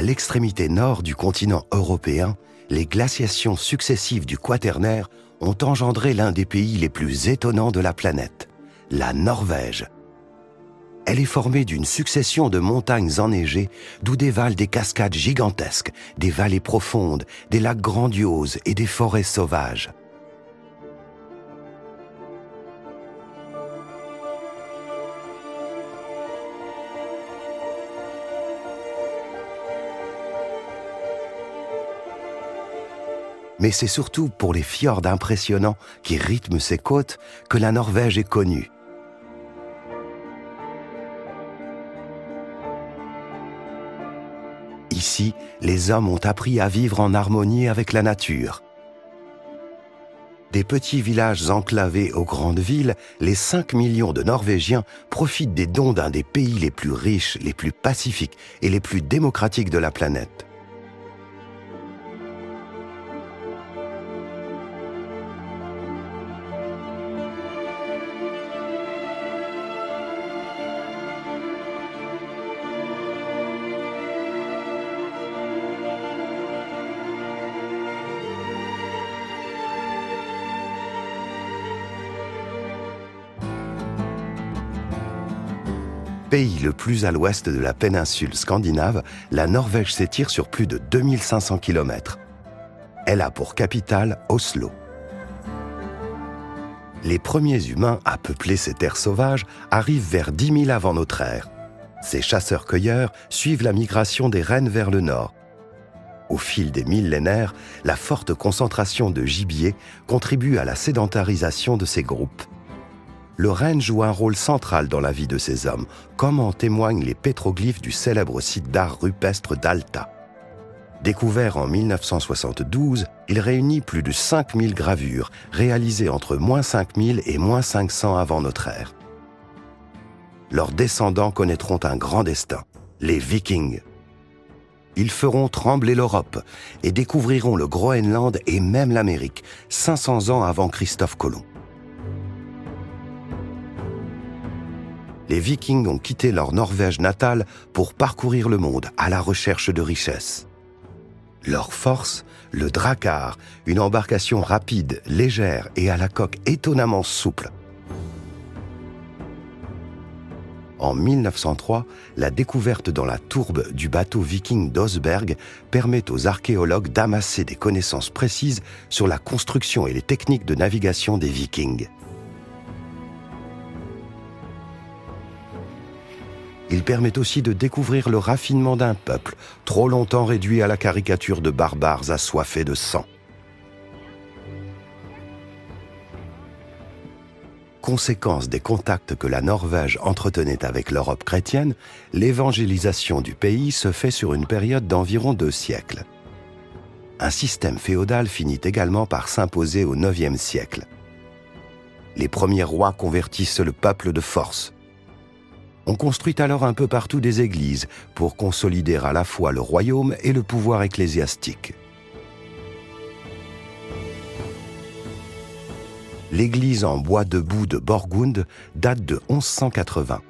À l'extrémité nord du continent européen, les glaciations successives du Quaternaire ont engendré l'un des pays les plus étonnants de la planète, la Norvège. Elle est formée d'une succession de montagnes enneigées d'où dévalent des cascades gigantesques, des vallées profondes, des lacs grandioses et des forêts sauvages. Mais c'est surtout pour les fjords impressionnants qui rythment ses côtes que la Norvège est connue. Ici, les hommes ont appris à vivre en harmonie avec la nature. Des petits villages enclavés aux grandes villes, les 5 millions de Norvégiens profitent des dons d'un des pays les plus riches, les plus pacifiques et les plus démocratiques de la planète. Pays le plus à l'ouest de la péninsule scandinave, la Norvège s'étire sur plus de 2500 km. Elle a pour capitale Oslo. Les premiers humains à peupler ces terres sauvages arrivent vers 10 000 avant notre ère. Ces chasseurs-cueilleurs suivent la migration des rennes vers le nord. Au fil des millénaires, la forte concentration de gibier contribue à la sédentarisation de ces groupes. Le renne joue un rôle central dans la vie de ces hommes, comme en témoignent les pétroglyphes du célèbre site d'art rupestre d'Alta. Découvert en 1972, il réunit plus de 5000 gravures, réalisées entre -5000 et -500 avant notre ère. Leurs descendants connaîtront un grand destin, les Vikings. Ils feront trembler l'Europe et découvriront le Groenland et même l'Amérique, 500 ans avant Christophe Colomb. Les Vikings ont quitté leur Norvège natale pour parcourir le monde à la recherche de richesses. Leur force, le Drakkar, une embarcation rapide, légère et à la coque étonnamment souple. En 1903, la découverte dans la tourbe du bateau viking d'Osberg permet aux archéologues d'amasser des connaissances précises sur la construction et les techniques de navigation des Vikings. Il permet aussi de découvrir le raffinement d'un peuple, trop longtemps réduit à la caricature de barbares assoiffés de sang. Conséquence des contacts que la Norvège entretenait avec l'Europe chrétienne, l'évangélisation du pays se fait sur une période d'environ 2 siècles. Un système féodal finit également par s'imposer au IXe siècle. Les premiers rois convertissent le peuple de force. On construit alors un peu partout des églises pour consolider à la fois le royaume et le pouvoir ecclésiastique. L'église en bois debout de Borgund date de 1180.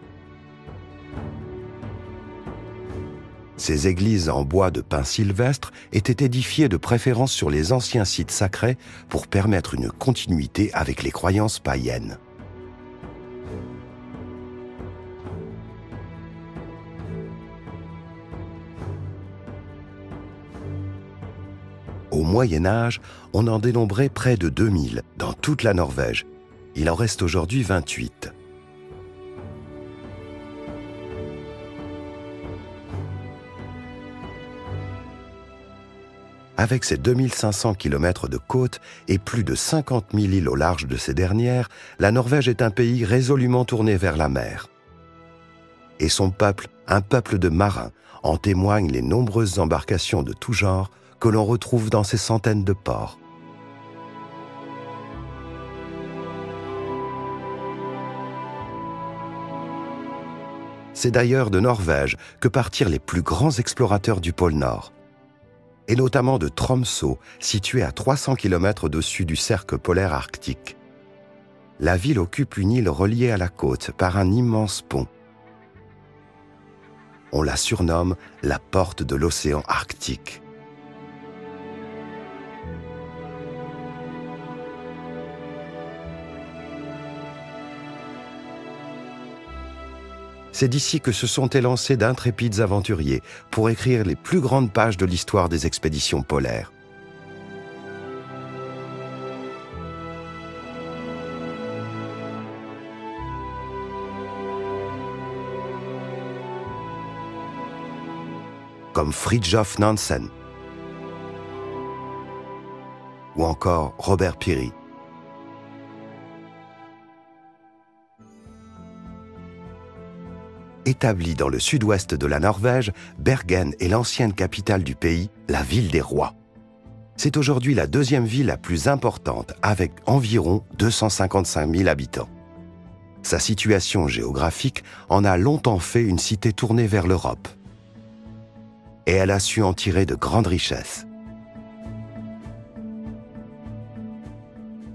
Ces églises en bois de pin sylvestre étaient édifiées de préférence sur les anciens sites sacrés pour permettre une continuité avec les croyances païennes. Au Moyen Âge, on en dénombrait près de 2000 dans toute la Norvège. Il en reste aujourd'hui 28. Avec ses 2500 km de côte et plus de 50 000 îles au large de ces dernières, la Norvège est un pays résolument tourné vers la mer. Et son peuple, un peuple de marins, en témoignent les nombreuses embarcations de tout genre que l'on retrouve dans ces centaines de ports. C'est d'ailleurs de Norvège que partirent les plus grands explorateurs du pôle Nord, et notamment de Tromsø, situé à 300 km au-dessus du cercle polaire arctique. La ville occupe une île reliée à la côte par un immense pont. On la surnomme la porte de l'océan Arctique. C'est d'ici que se sont élancés d'intrépides aventuriers pour écrire les plus grandes pages de l'histoire des expéditions polaires. Comme Fridtjof Nansen ou encore Robert Peary. Établie dans le sud-ouest de la Norvège, Bergen est l'ancienne capitale du pays, la ville des rois. C'est aujourd'hui la deuxième ville la plus importante, avec environ 255 000 habitants. Sa situation géographique en a longtemps fait une cité tournée vers l'Europe. Et elle a su en tirer de grandes richesses.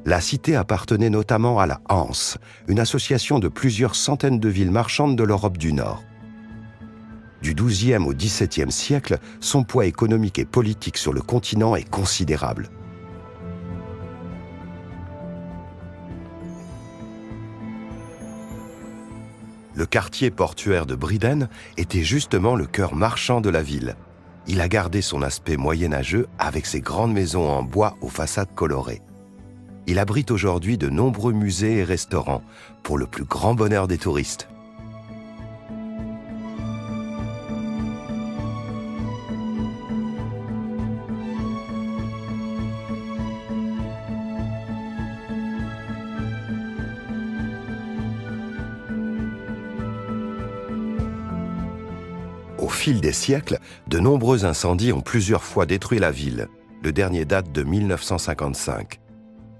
La cité appartenait notamment à la Hanse, une association de plusieurs centaines de villes marchandes de l'Europe du Nord. Du XIIe au XVIIe siècle, son poids économique et politique sur le continent est considérable. Le quartier portuaire de Bryden était justement le cœur marchand de la ville. Il a gardé son aspect moyenâgeux avec ses grandes maisons en bois aux façades colorées. Il abrite aujourd'hui de nombreux musées et restaurants, pour le plus grand bonheur des touristes. Au fil des siècles, de nombreux incendies ont plusieurs fois détruit la ville. Le dernier date de 1955.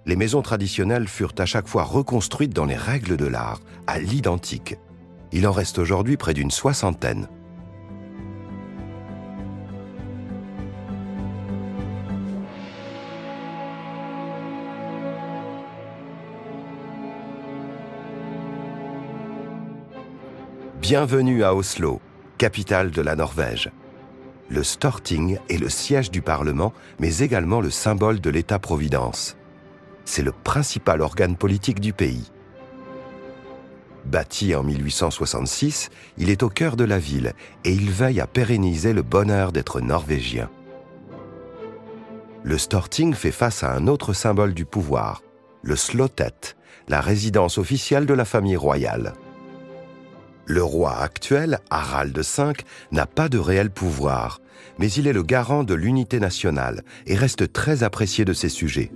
Les maisons traditionnelles furent à chaque fois reconstruites dans les règles de l'art, à l'identique. Il en reste aujourd'hui près d'une soixantaine. Bienvenue à Oslo, capitale de la Norvège. Le Storting est le siège du Parlement, mais également le symbole de l'État-providence. C'est le principal organe politique du pays. Bâti en 1866, il est au cœur de la ville et il veille à pérenniser le bonheur d'être norvégien. Le Storting fait face à un autre symbole du pouvoir, le Slottet, la résidence officielle de la famille royale. Le roi actuel, Harald V, n'a pas de réel pouvoir, mais il est le garant de l'unité nationale et reste très apprécié de ses sujets.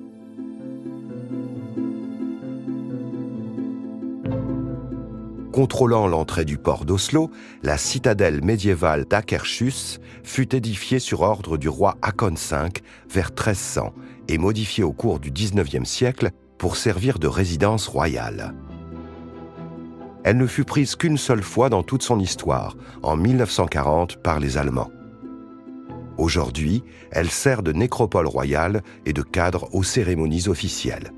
Contrôlant l'entrée du port d'Oslo, la citadelle médiévale d'Akershus fut édifiée sur ordre du roi Håkon V vers 1300 et modifiée au cours du XIXe siècle pour servir de résidence royale. Elle ne fut prise qu'une seule fois dans toute son histoire, en 1940 par les Allemands. Aujourd'hui, elle sert de nécropole royale et de cadre aux cérémonies officielles.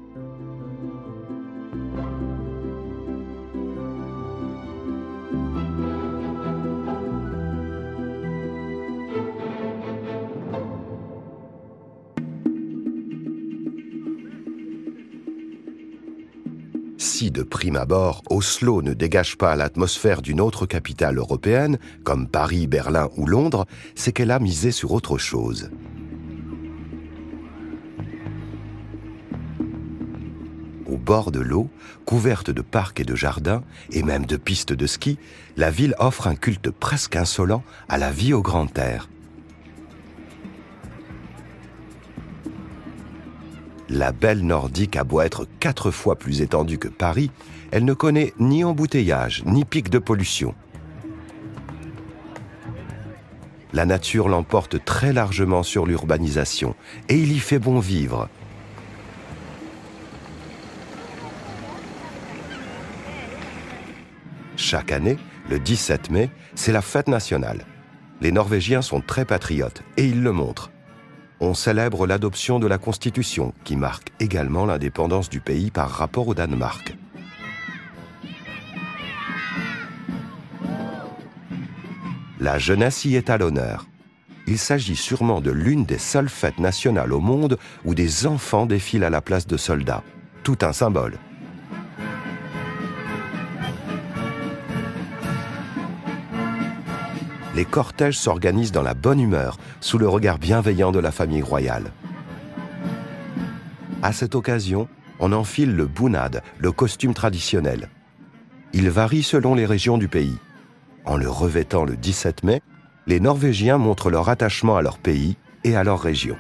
Si de prime abord, Oslo ne dégage pas l'atmosphère d'une autre capitale européenne, comme Paris, Berlin ou Londres, c'est qu'elle a misé sur autre chose. Au bord de l'eau, couverte de parcs et de jardins, et même de pistes de ski, la ville offre un culte presque insolent à la vie au grand air. La belle nordique a beau être 4 fois plus étendue que Paris, elle ne connaît ni embouteillage, ni pic de pollution. La nature l'emporte très largement sur l'urbanisation, et il y fait bon vivre. Chaque année, le 17 mai, c'est la fête nationale. Les Norvégiens sont très patriotes, et ils le montrent. On célèbre l'adoption de la Constitution, qui marque également l'indépendance du pays par rapport au Danemark. la jeunesse y est à l'honneur. Il s'agit sûrement de l'une des seules fêtes nationales au monde où des enfants défilent à la place de soldats. Tout un symbole. Les cortèges s'organisent dans la bonne humeur, sous le regard bienveillant de la famille royale. À cette occasion, on enfile le bunad, le costume traditionnel. Il varie selon les régions du pays. En le revêtant le 17 mai, les Norvégiens montrent leur attachement à leur pays et à leur région.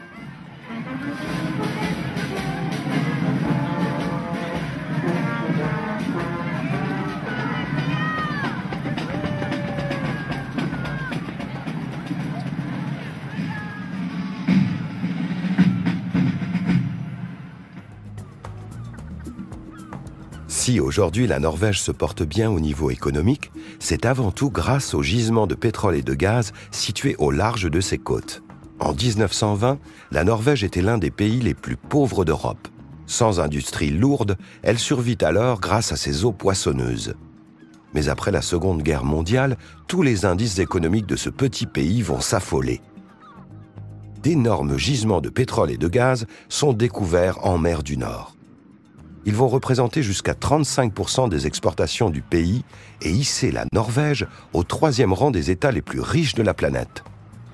Si aujourd'hui la Norvège se porte bien au niveau économique, c'est avant tout grâce aux gisements de pétrole et de gaz situés au large de ses côtes. En 1920, la Norvège était l'un des pays les plus pauvres d'Europe. Sans industrie lourde, elle survit alors grâce à ses eaux poissonneuses. Mais après la Seconde Guerre mondiale, tous les indices économiques de ce petit pays vont s'affoler. D'énormes gisements de pétrole et de gaz sont découverts en mer du Nord. Ils vont représenter jusqu'à 35% des exportations du pays et hisser la Norvège au 3e rang des États les plus riches de la planète.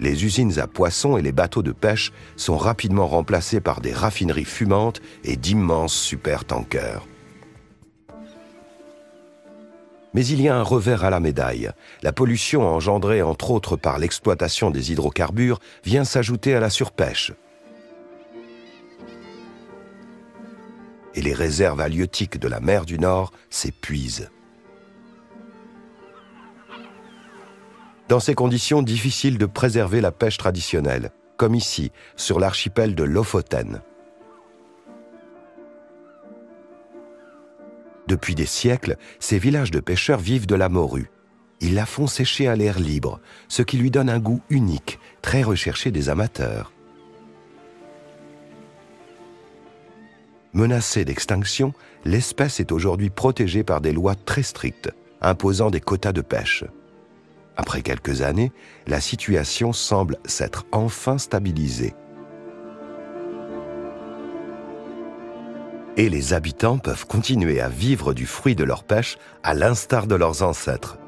Les usines à poissons et les bateaux de pêche sont rapidement remplacés par des raffineries fumantes et d'immenses supertankers. Mais il y a un revers à la médaille. La pollution engendrée entre autres par l'exploitation des hydrocarbures vient s'ajouter à la surpêche. Et les réserves halieutiques de la mer du Nord s'épuisent. Dans ces conditions, difficile de préserver la pêche traditionnelle, comme ici, sur l'archipel de Lofoten. Depuis des siècles, ces villages de pêcheurs vivent de la morue. Ils la font sécher à l'air libre, ce qui lui donne un goût unique, très recherché des amateurs. Menacée d'extinction, l'espèce est aujourd'hui protégée par des lois très strictes, imposant des quotas de pêche. Après quelques années, la situation semble s'être enfin stabilisée. Et les habitants peuvent continuer à vivre du fruit de leur pêche à l'instar de leurs ancêtres.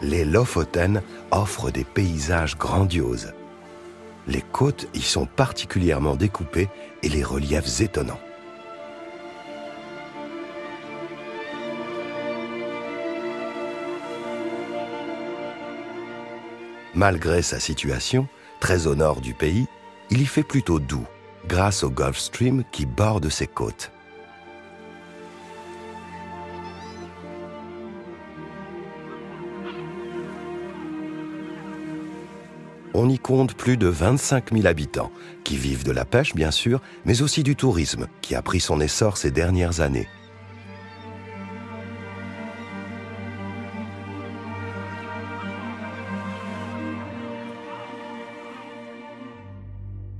Les Lofoten offrent des paysages grandioses. Les côtes y sont particulièrement découpées et les reliefs étonnants. Malgré sa situation, très au nord du pays, il y fait plutôt doux, grâce au Gulf Stream qui borde ses côtes. On y compte plus de 25 000 habitants, qui vivent de la pêche bien sûr, mais aussi du tourisme, qui a pris son essor ces dernières années.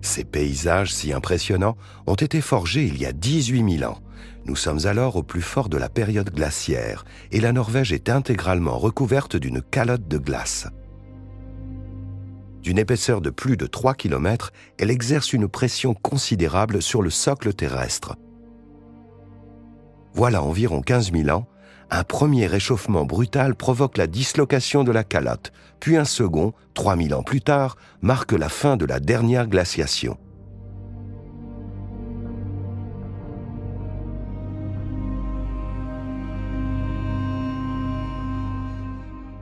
Ces paysages si impressionnants ont été forgés il y a 18 000 ans. Nous sommes alors au plus fort de la période glaciaire, et la Norvège est intégralement recouverte d'une calotte de glace. D'une épaisseur de plus de 3 km, elle exerce une pression considérable sur le socle terrestre. Voilà environ 15 000 ans, un premier réchauffement brutal provoque la dislocation de la calotte, puis un second, 3 000 ans plus tard, marque la fin de la dernière glaciation.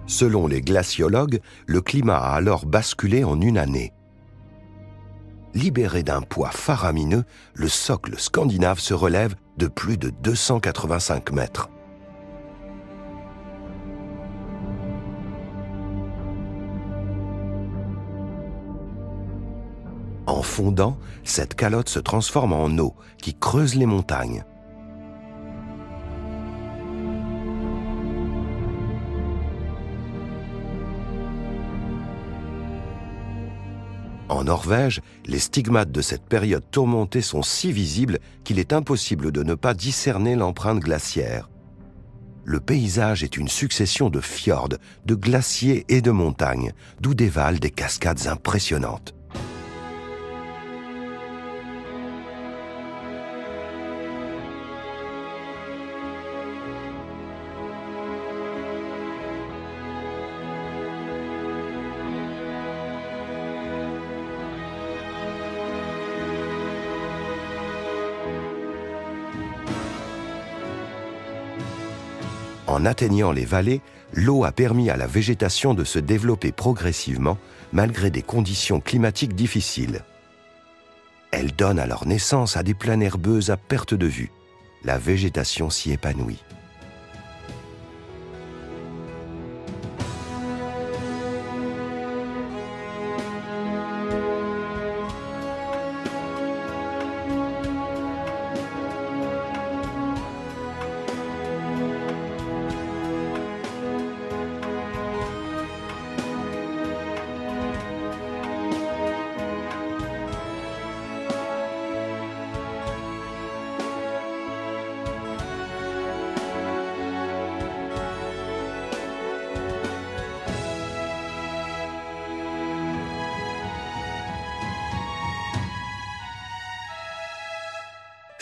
Selon les glaciologues, le climat a alors basculé en une année. libéré d'un poids faramineux, le socle scandinave se relève de plus de 285 mètres. En fondant, cette calotte se transforme en eau qui creuse les montagnes. En Norvège, les stigmates de cette période tourmentée sont si visibles qu'il est impossible de ne pas discerner l'empreinte glaciaire. Le paysage est une succession de fjords, de glaciers et de montagnes, d'où dévalent des cascades impressionnantes. En atteignant les vallées, l'eau a permis à la végétation de se développer progressivement, malgré des conditions climatiques difficiles. Elle donne alors naissance à des plaines herbeuses à perte de vue. La végétation s'y épanouit.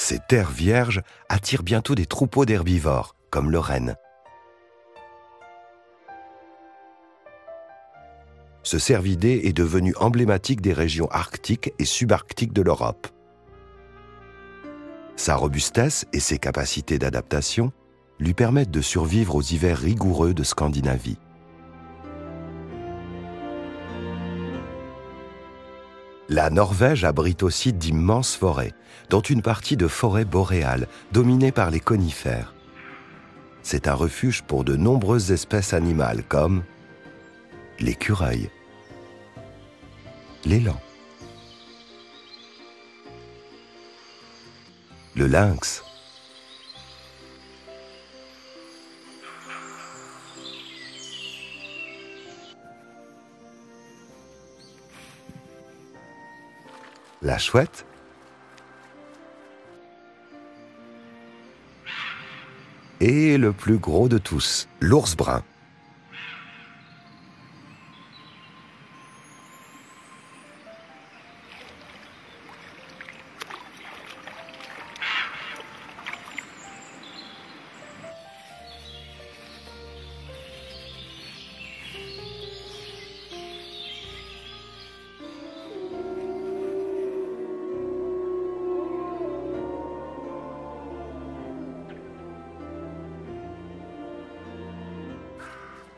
Ces terres vierges attirent bientôt des troupeaux d'herbivores, comme le renne. Ce cervidé est devenu emblématique des régions arctiques et subarctiques de l'Europe. Sa robustesse et ses capacités d'adaptation lui permettent de survivre aux hivers rigoureux de Scandinavie. La Norvège abrite aussi d'immenses forêts, dont une partie de forêts boréales, dominée par les conifères. C'est un refuge pour de nombreuses espèces animales comme l'écureuil, l'élan, le lynx, la chouette et le plus gros de tous, l'ours brun.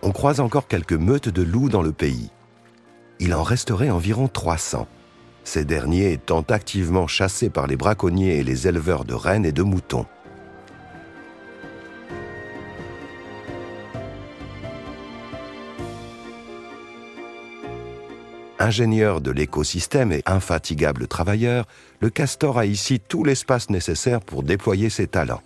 On croise encore quelques meutes de loups dans le pays. Il en resterait environ 300, ces derniers étant activement chassés par les braconniers et les éleveurs de rennes et de moutons. Ingénieur de l'écosystème et infatigable travailleur, le castor a ici tout l'espace nécessaire pour déployer ses talents.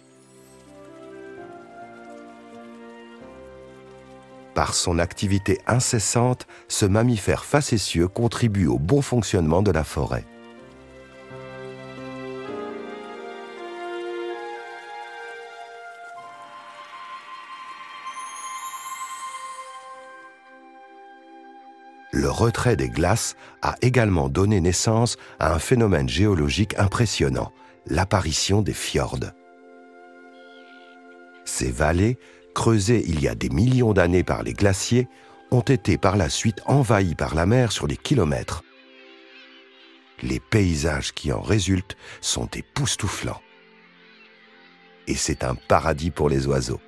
Par son activité incessante, ce mammifère facétieux contribue au bon fonctionnement de la forêt. Le retrait des glaces a également donné naissance à un phénomène géologique impressionnant, l'apparition des fjords. Ces vallées, creusées il y a des millions d'années par les glaciers, ont été par la suite envahies par la mer sur des kilomètres. Les paysages qui en résultent sont époustouflants. Et c'est un paradis pour les oiseaux.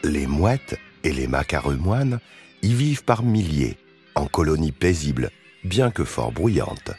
Les mouettes, Et les macareux moines y vivent par milliers, en colonies paisibles, bien que fort bruyantes.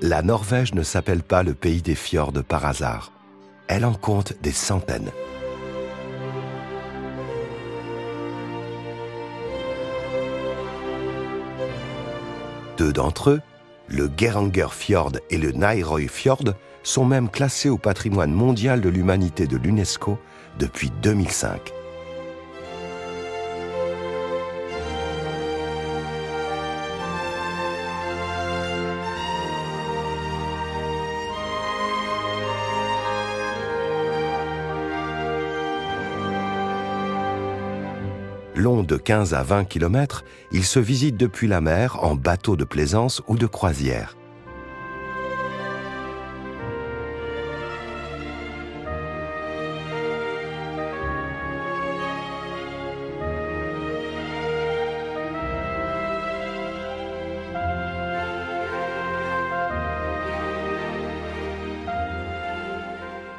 La Norvège ne s'appelle pas le pays des fjords par hasard. Elle en compte des centaines. Deux d'entre eux, le Gerangerfjord et le Nærøyfjord, sont même classés au patrimoine mondial de l'humanité de l'UNESCO depuis 2005. Long de 15 à 20 km, il se visite depuis la mer en bateau de plaisance ou de croisière.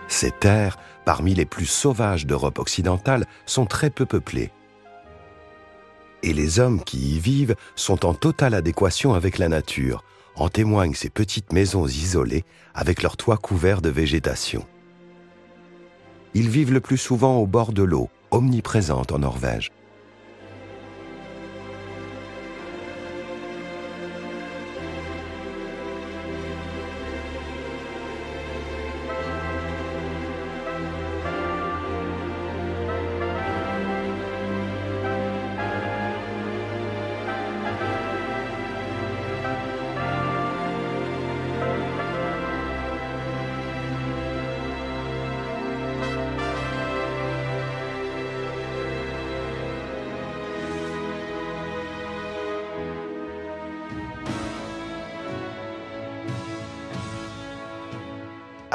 Ces terres, parmi les plus sauvages d'Europe occidentale, sont très peu peuplées. Et les hommes qui y vivent sont en totale adéquation avec la nature. En témoignent ces petites maisons isolées avec leurs toits couverts de végétation. Ils vivent le plus souvent au bord de l'eau, omniprésente en Norvège.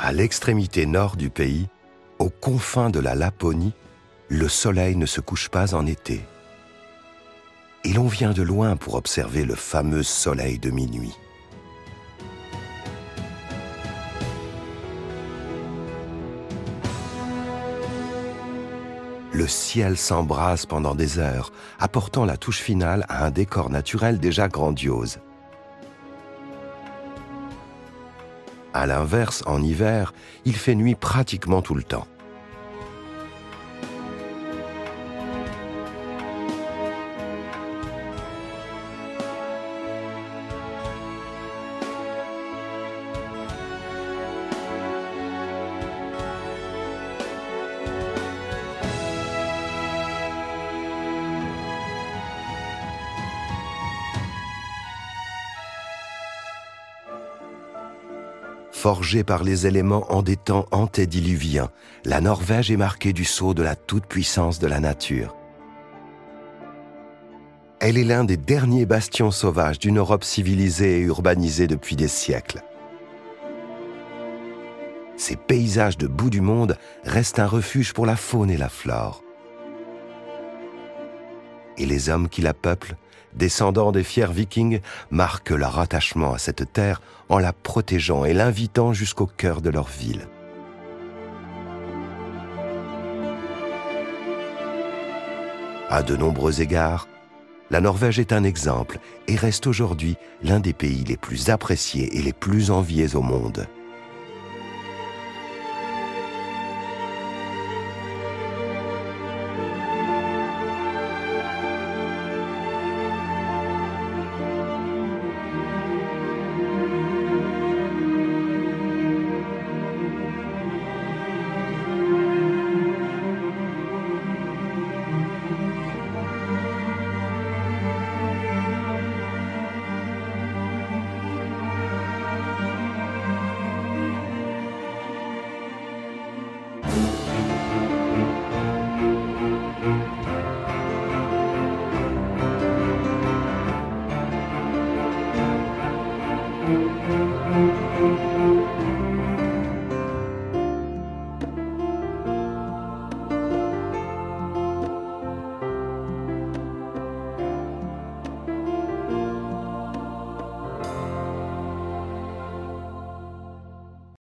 À l'extrémité nord du pays, aux confins de la Laponie, le soleil ne se couche pas en été. Et l'on vient de loin pour observer le fameux soleil de minuit. Le ciel s'embrase pendant des heures, apportant la touche finale à un décor naturel déjà grandiose. À l'inverse, en hiver, il fait nuit pratiquement tout le temps. Forgée par les éléments en des temps antédiluviens, la Norvège est marquée du sceau de la toute-puissance de la nature. Elle est l'un des derniers bastions sauvages d'une Europe civilisée et urbanisée depuis des siècles. Ces paysages de bout du monde restent un refuge pour la faune et la flore. Et les hommes qui la peuplent, descendants des fiers vikings, marquent leur attachement à cette terre en la protégeant et l'invitant jusqu'au cœur de leur ville. À de nombreux égards, la Norvège est un exemple et reste aujourd'hui l'un des pays les plus appréciés et les plus enviés au monde.